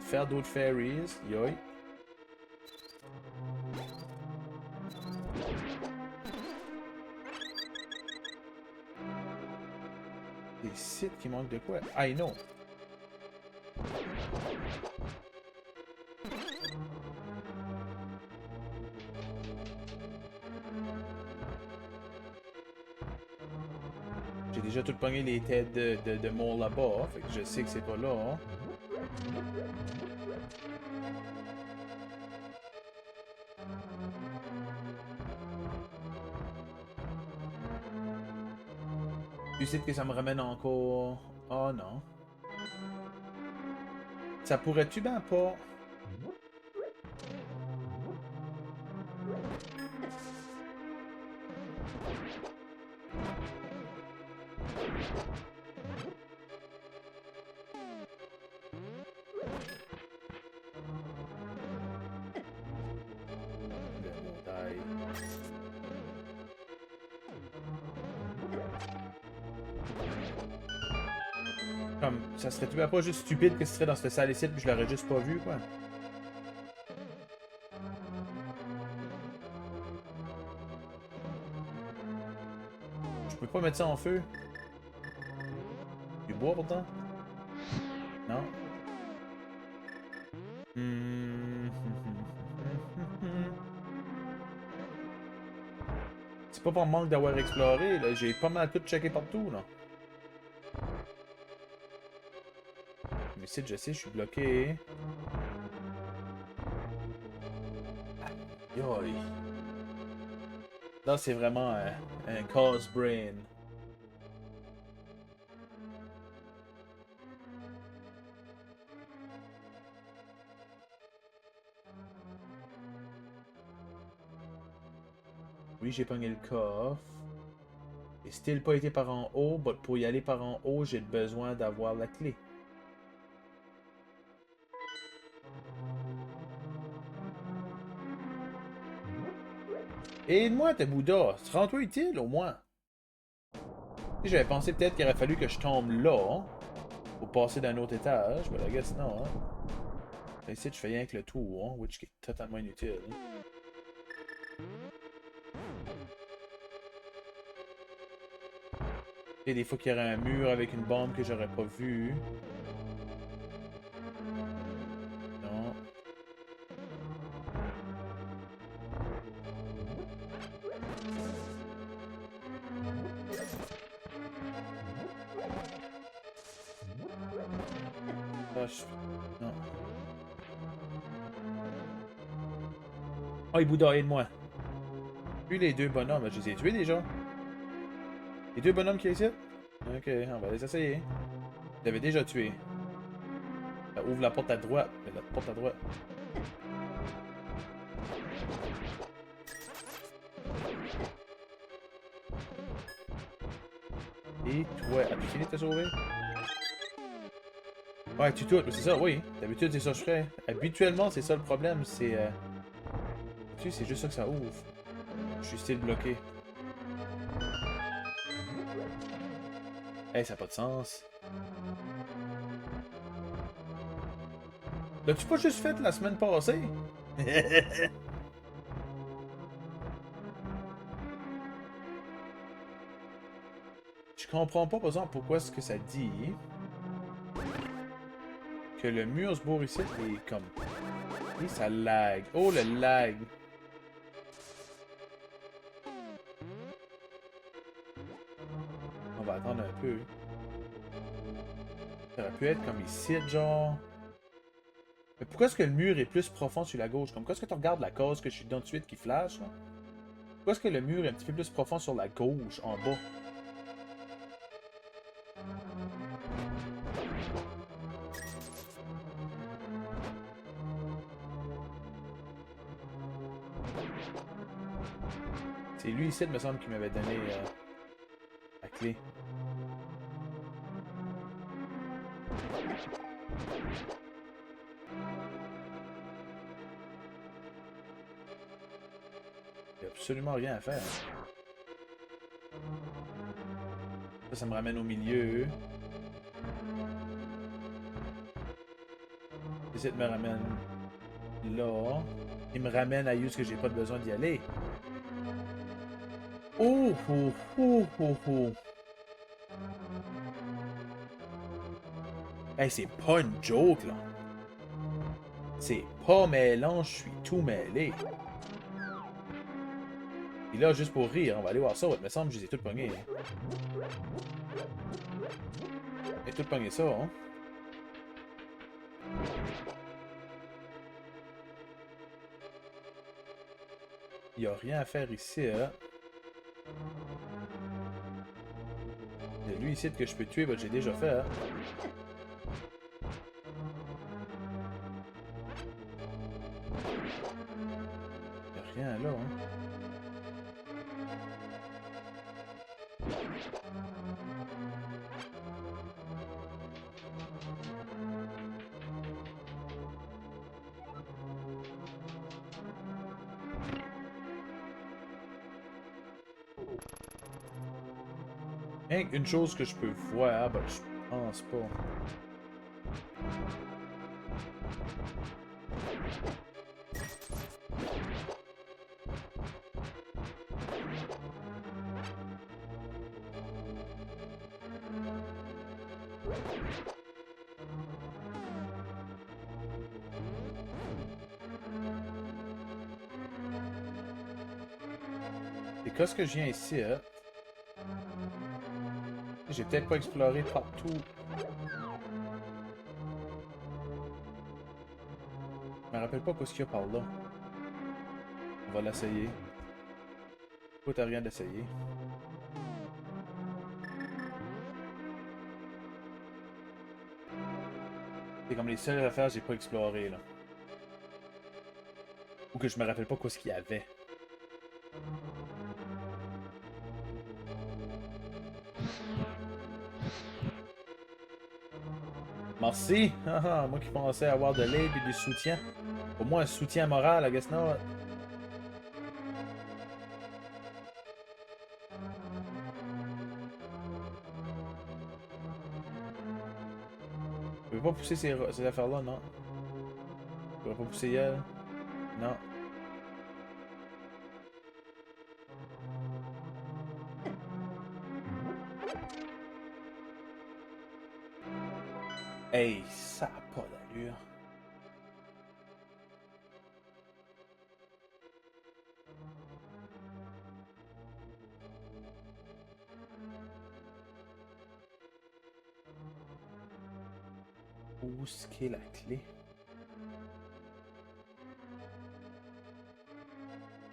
faire d'autres fairies. Yoï. Des sites qui manquent de quoi? I know. J'ai déjà tout pogné les têtes de mort là-bas, fait que je sais que c'est pas là. Hein. Tu sais que ça me ramène encore... Oh non. Ça pourrait-tu ben pas... Comme, ça serait-tu ben pas juste stupide que ce serait dans cette salle ici, puis je l'aurais juste pas vu, quoi? Je peux pas mettre ça en feu? Du bois, pourtant? Non? C'est pas par manque d'avoir exploré, là. J'ai pas mal tout checké partout, là. Mais ici, je sais, je suis bloqué. Yoï. Là, c'est vraiment un cause brain. Oui, j'ai pogné le coffre. Et still pas été par en haut, mais pour y aller par en haut, j'ai besoin d'avoir la clé. Aide-moi, t'es Bouddha. Rends-toi utile, au moins. J'avais pensé peut-être qu'il aurait fallu que je tombe là, hein, pour passer d'un autre étage, mais I guess non, hein. Ici, je fais rien que le tour, hein, which est totalement inutile. Et des fois qu'il y aurait un mur avec une bombe que j'aurais pas vu. Non. Ah, non. Oh, Bouddha, aide-moi. Puis les deux bonhommes, je les ai tués déjà. Les deux bonhommes qui sont ici? Ok, on va les essayer. Je l'avais déjà tué. Ouvre la porte à droite. La porte à droite. Et toi, as-tu fini de te sauver? Ouais, tu tout, c'est ça, oui. D'habitude, c'est ça que je ferais. Habituellement, c'est ça le problème, c'est... Tu sais, c'est juste ça que ça ouvre. Je suis still bloqué. Hey, ça n'a pas de sens. L'as-tu pas juste fait la semaine passée? Je comprends pas, par exemple, pourquoi est-ce que ça dit que le mur se bourre ici est comme... Et ça lag. Oh, le lag. On va attendre un peu. Ça aurait pu être comme ici, genre... Mais pourquoi est-ce que le mur est plus profond sur la gauche? Comme quoi est-ce que tu regardes la case que je suis dans de suite qui flash? Là? Pourquoi est-ce que le mur est un petit peu plus profond sur la gauche, en bas? C'est lui ici, il me semble, qui m'avait donné la clé. Il n'y a absolument rien à faire. Ça me ramène au milieu. Ici, me ramène là. Il me ramène à use que j'ai pas besoin d'y aller. Oh, oh, oh, oh, oh. Hey, c'est pas une joke, là. C'est pas mêlant, je suis tout mêlé. Et là, juste pour rire, on va aller voir ça. Il me semble que je les ai toutes pognées. J'ai tout pogné ça, hein. Il n'y a rien à faire ici, hein. Il y a lui ici que je peux tuer, bah, j'ai déjà fait, hein. Il n'y a rien là, hein. Rien qu'une chose que je peux voir, ben je pense pas. Et qu'est-ce que je viens ici, hein? J'ai peut-être pas exploré partout. Je me rappelle pas qu'est-ce qu'il y a par là. On va l'essayer. Coûte à rien d'essayer. C'est comme les seules affaires que j'ai pas explorées, là. Ou que je me rappelle pas qu'est-ce qu'il y avait. Merci! Haha, moi qui pensais avoir de l'aide et du soutien. Au moins un soutien moral, I guess not. Je peux pas pousser ces affaires-là, non. Je peux pas pousser elle. Non. Hey, ça a pas d'allure. Où est-ce qu'est la clé?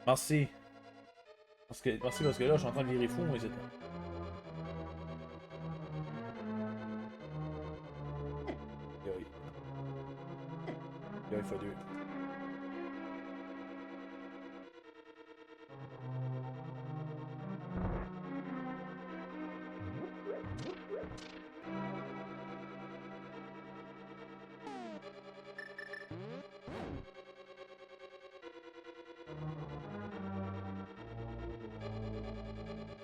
Merci. Merci parce que là, je suis en train de virer fou, moi, c'est là. Yoï. Yoï fois 2.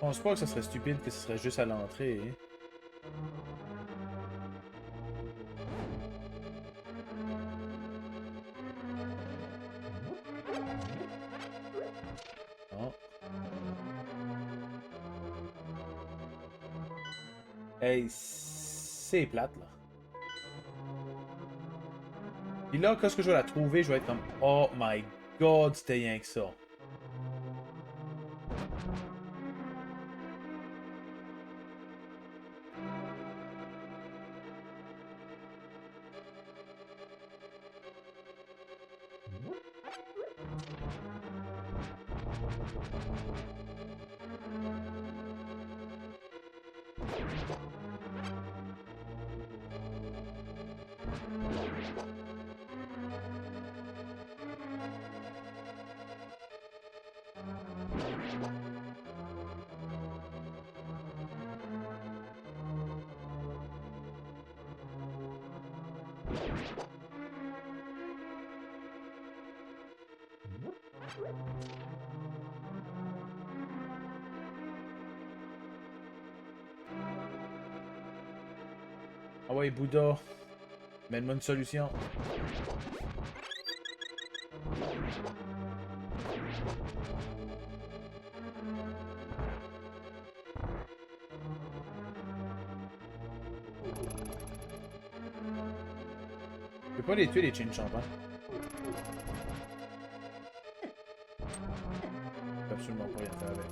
Je pense pas que ce serait stupide que ce serait juste à l'entrée. Hein. Non. Hey, c'est plate, là. Puis là, quand je vais la trouver, je vais être comme oh my god, c'était rien que ça. Ah ouais, Bouddha. Mène-moi une solution. Je peux pas les tuer, les Chain Chomp, hein. Je peux absolument pas rien faire avec.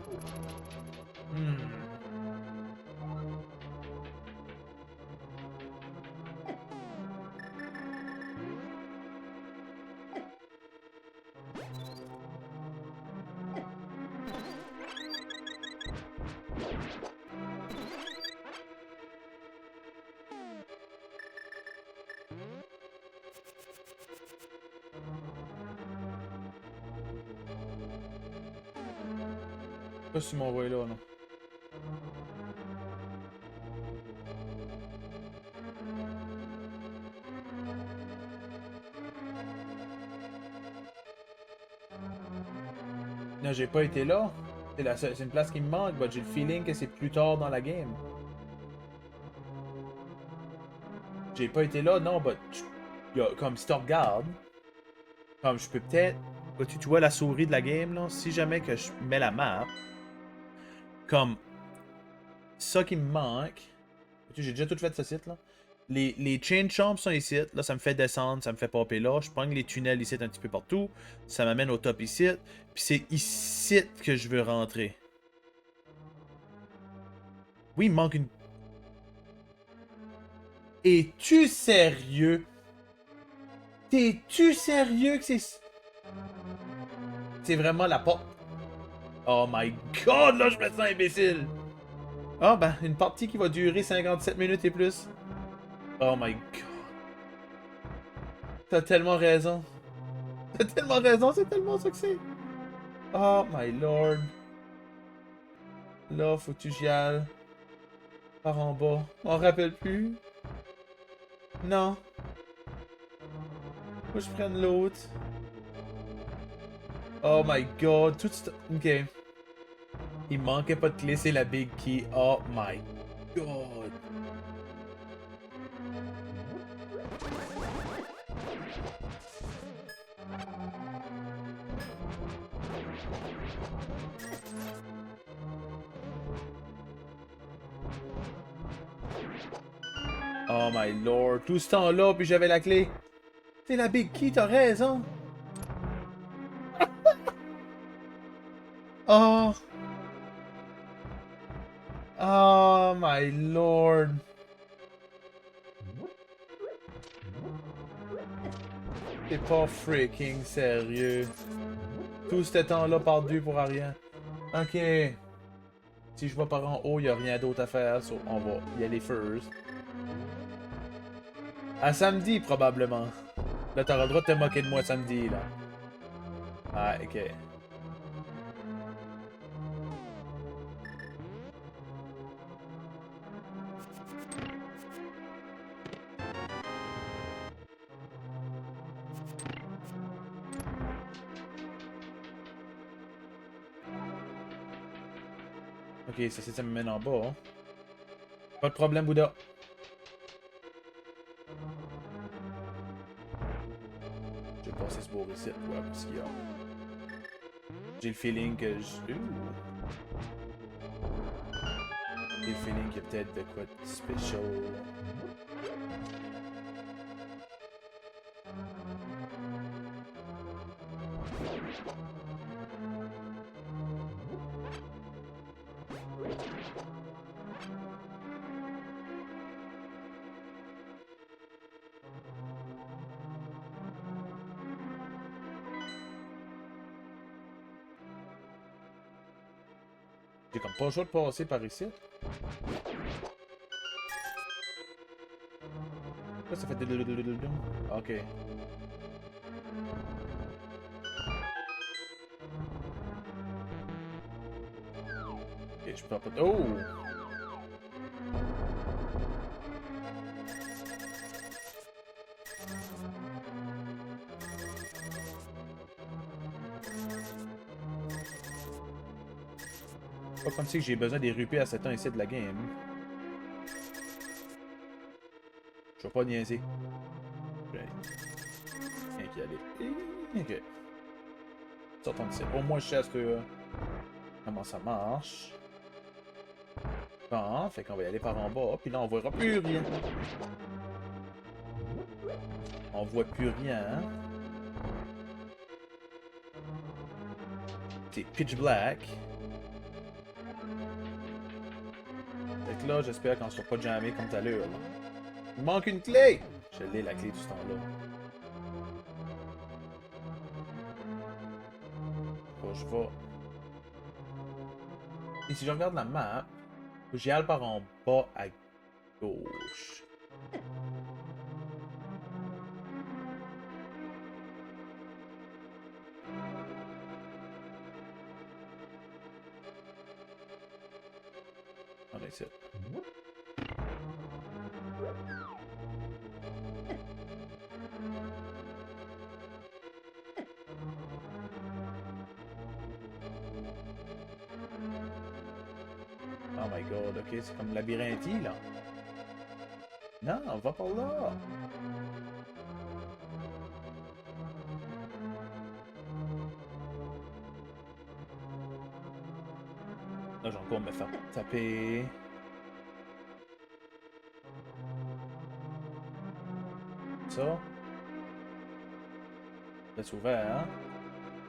Pas si m'envoyer là, non. Non, j'ai pas été là. C'est une place qui me manque, mais j'ai le feeling que c'est plus tard dans la game. J'ai pas été là, non, comme si tu regardes, comme je peux peut-être. Tu vois la souris de la game, là? Si jamais que je mets la map, comme ça qui me manque. J'ai déjà tout fait ce site, là. Les chain chomps sont ici. Là, ça me fait descendre, ça me fait popper là. Je prends les tunnels ici un petit peu partout. Ça m'amène au top ici. Puis c'est ici que je veux rentrer. Oui, il me manque une... Es-tu sérieux? T'es-tu sérieux que c'est... C'est vraiment la porte? Oh my god, là, je me sens imbécile! Ah, ben, une partie qui va durer 57 minutes et plus. Oh my god. T'as tellement raison. T'as tellement raison, c'est tellement ça que c'est. Oh my lord. Là, faut-tu que j'y aille par en bas. On rappelle plus. Non. Faut que je prenne l'autre. Oh my god. Tout ce... Ok. Il manquait pas de clé, c'est la big key. Oh my god. Oh my lord. Tout ce temps-là, puis j'avais la clé. C'est la big key, t'as raison. Oh. Oh my lord. T'es pas freaking sérieux. Tout ce temps-là par deux pour rien. Ok. Si je vais par en haut, il n'y a rien d'autre à faire. So on va y aller first. À samedi, probablement. Là, t'auras le droit de te moquer de moi samedi, là. Ah, ok. Ok, ça me mène en bas. Hein. Pas de problème, Bouddha. Je vais passer ce beau ici. Ouais, parce qu'il y a... J'ai le feeling que je... J'ai le feeling qu'il y a peut-être de quoi de special. J'ai comme pas le choix de passer par ici. Là, ça fait... Ok. Ok, je peux pas... Oh! Pas comme si j'ai besoin des rupées à 7 ans ici de la game. vais pas niaiser. Rien qu'y aller. Ok. Sortons d'ici. Au moins, je sais comment ça marche. Bon, fait qu'on va y aller par en bas, puis là, on verra plus rien. On voit plus rien. C'est pitch black. Fait que là, j'espère qu'on ne sera pas jammé comme tout à l'heure. Il manque une clé! Je l'ai, la clé, tout ce temps-là. Bon, je vais... Et si je regarde la map, j'y aille par en bas à gauche. On est ici. Oh my god, ok, c'est comme labyrinthe là. Non, on va par là. Là, j'ai encore me faire taper. Ça. Là, c'est ouvert, hein?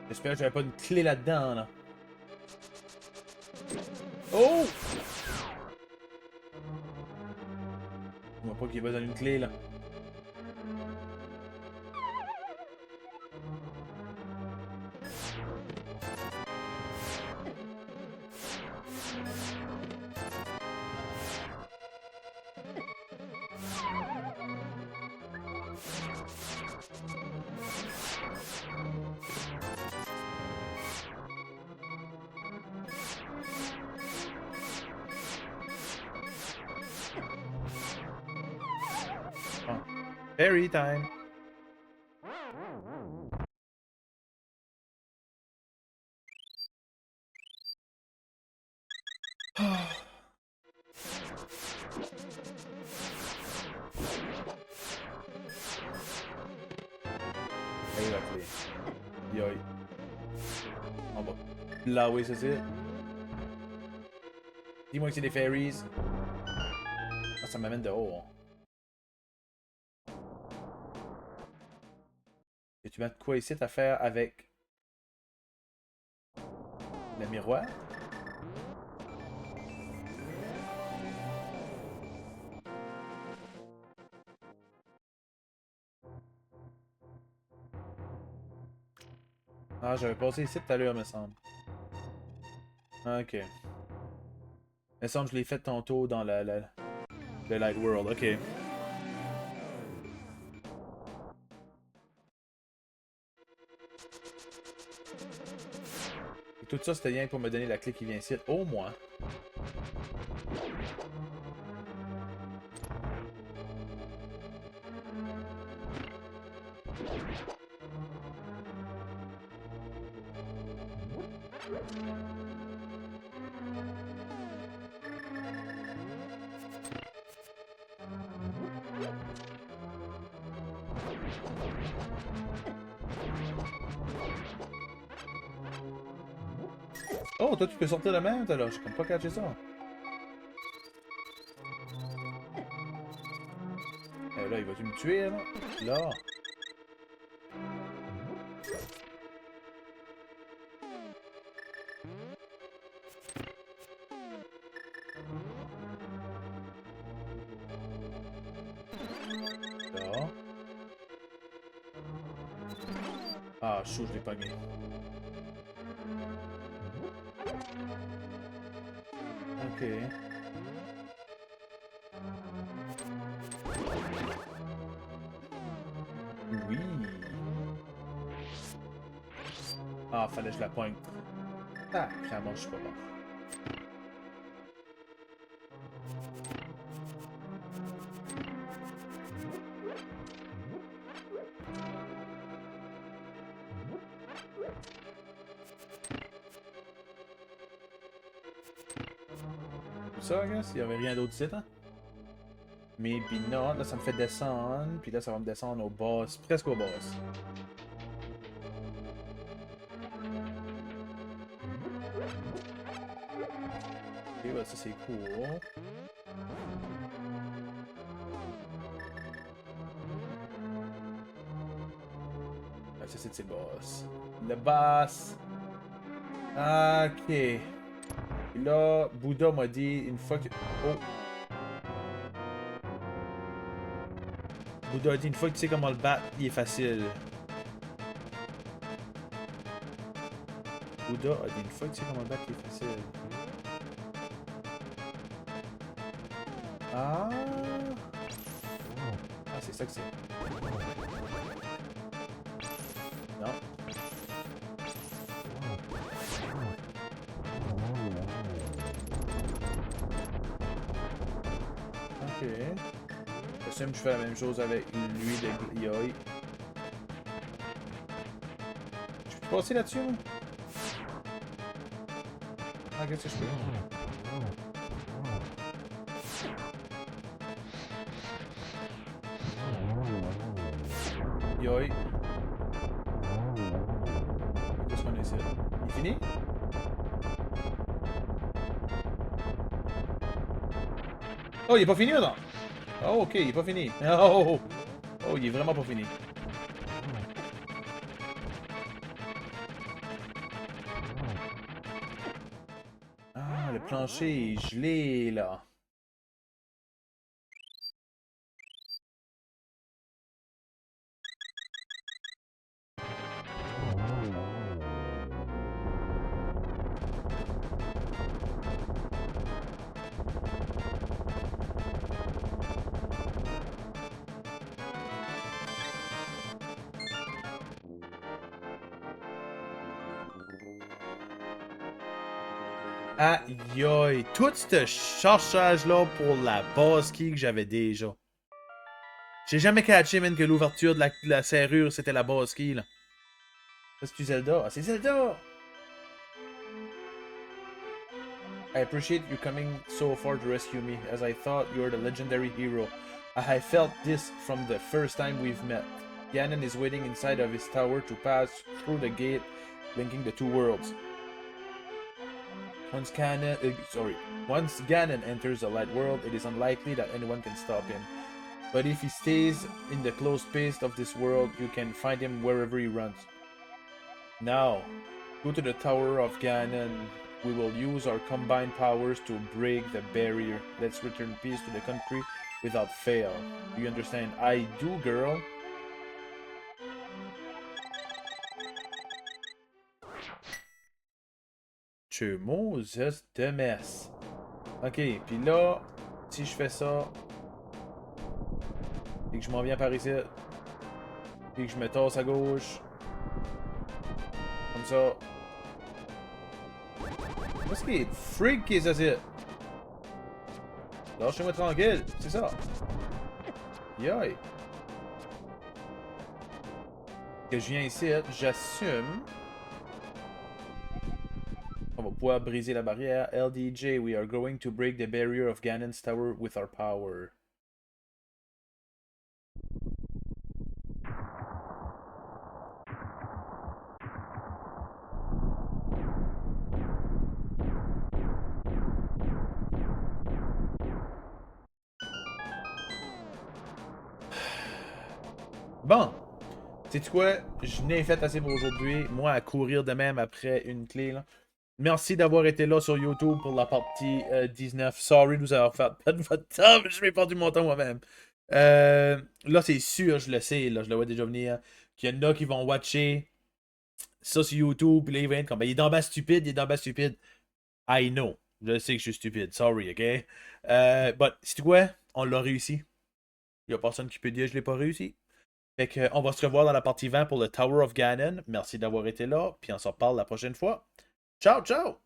J'espère que j'avais pas une clé là-dedans, là. Oh! Je vois pas qu'il y a besoin d'une clé, là. Oh. Fairy time! Hey, la clé. Yoï. On va. Là, oui, c'est. Dis-moi que c'est des fairies. Ah, ça m'amène dehors. Et tu mets de quoi ici à faire avec le miroir? Ah, j'avais passé ici tout à l'heure, me semble. Ok. Me semble que je l'ai fait tantôt dans le Light World. Ok. Et tout ça, c'était rien pour me donner la clé qui vient ici. Au moins. Oh, toi, tu peux sortir de même, là. Je comprends pas catcher ça. Là, il va-tu me tuer, là? Là. Là. Ah, chou, je l'ai pogné. Ok. Oui. Ah, fallait que je la pointe. Ah, clairement, je suis pas bon. Ça, gars, s'il y avait rien d'autre ici, hein? Maybe not. Là, ça me fait descendre. Puis là, ça va me descendre au boss. Presque au boss. Ok, bah, ça c'est cool. Ah, ça c'est le boss. Le boss. Ok. Et là, Bouddha m'a dit une fois que. Oh. Bouddha a dit une fois que tu sais comment le battre, il est facile. Bouddha a dit une fois que tu sais comment le battre, il est facile. Ah. Ah, c'est ça que c'est. Non. Ok. J'assume que je fais la même chose avec lui de Yoi. Je peux passer là-dessus, moi? Ah, qu'est-ce que je fais? Yoi. Qu'est-ce qu'on essaie? Il est fini? Oh, il est pas fini, non? Oh, ok, il est pas fini. Oh, oh, il est vraiment pas fini. Ah, le plancher est gelé, là. Aïe aïe, tout ce cherchage-là pour la base key que j'avais déjà. J'ai jamais catché, man, que l'ouverture de la serrure, c'était la base key, là. Ça, c'est Zelda. Ah, c'est Zelda! I appreciate you coming so far to rescue me, as I thought you were the legendary hero. I felt this from the first time we've met. Ganon is waiting inside of his tower to pass through the gate linking the two worlds. Once Ganon enters the light world, it is unlikely that anyone can stop him. But if he stays in the closed space of this world, you can find him wherever he runs. Now, go to the Tower of Ganon. We will use our combined powers to break the barrier. Let's return peace to the country without fail. Do you understand? I do, girl. Tu Moses de messe. Ok, puis là, si je fais ça, et que je m'en viens par ici, et que je me tasse à gauche, comme ça. Qu'est-ce qui est freak qui est ça, c'est? Lâchez-moi tranquille, c'est ça. Yoï. Que je viens ici, j'assume. On va pouvoir briser la barrière. LDJ, we are going to break the barrier of Ganon's tower with our power. Bon, sais-tu quoi? Je n'ai fait assez pour aujourd'hui. Moi, à courir de même après une clé, là. Merci d'avoir été là sur YouTube pour la partie 19. Sorry de vous avoir fait perdre votre temps, mais je m'ai perdu mon temps moi-même. Là, c'est sûr, je le sais, là, je le vois déjà venir, qu'il y en a qui vont watcher ça sur YouTube, puis là, ils vont être comme, ben, il est dans bas stupide, il est dans bas stupide. I know. Je sais que je suis stupide. Sorry, ok? But, c'est quoi? On l'a réussi. Il n'y a personne qui peut dire que je l'ai pas réussi. Fait que, on va se revoir dans la partie 20 pour le Tower of Ganon. Merci d'avoir été là, puis on s'en reparle la prochaine fois. Ciao, ciao!